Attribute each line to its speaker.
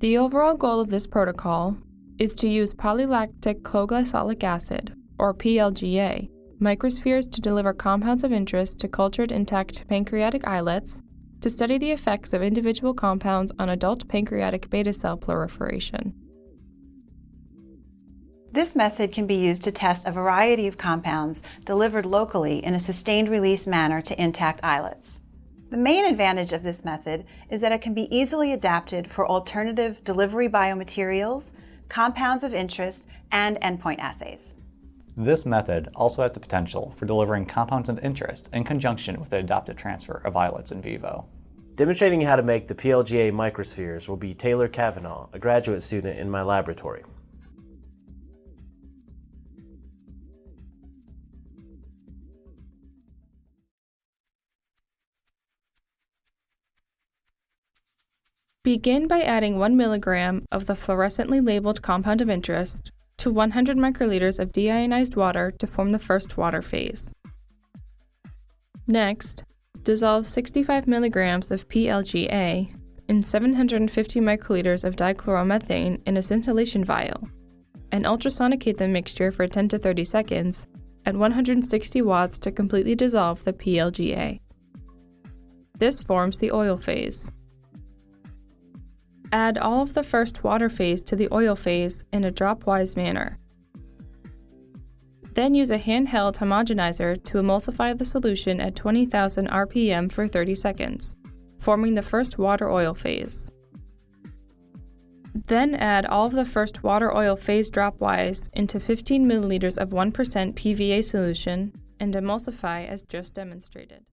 Speaker 1: The overall goal of this protocol is to use polylactic-co-glycolic acid, or PLGA, microspheres to deliver compounds of interest to cultured intact pancreatic islets to study the effects of individual compounds on adult pancreatic beta cell proliferation.
Speaker 2: This method can be used to test a variety of compounds delivered locally in a sustained release manner to intact islets. The main advantage of this method is that it can be easily adapted for alternative delivery biomaterials, compounds of interest, and endpoint assays.
Speaker 3: This method also has the potential for delivering compounds of interest in conjunction with the adaptive transfer of islets in vivo.
Speaker 4: Demonstrating how to make the PLGA microspheres will be Taylor Kavanaugh, a graduate student in my laboratory.
Speaker 1: Begin by adding 1 milligram of the fluorescently labeled compound of interest to 100 microliters of deionized water to form the first water phase. Next, dissolve 65 milligrams of PLGA in 750 microliters of dichloromethane in a scintillation vial, and ultrasonicate the mixture for 10 to 30 seconds at 160 watts to completely dissolve the PLGA. This forms the oil phase. Add all of the first water phase to the oil phase in a dropwise manner. Then use a handheld homogenizer to emulsify the solution at 20,000 RPM for 30 seconds, forming the first water-oil phase. Then add all of the first water-oil phase dropwise into 15 milliliters of 1% PVA solution and emulsify as just demonstrated.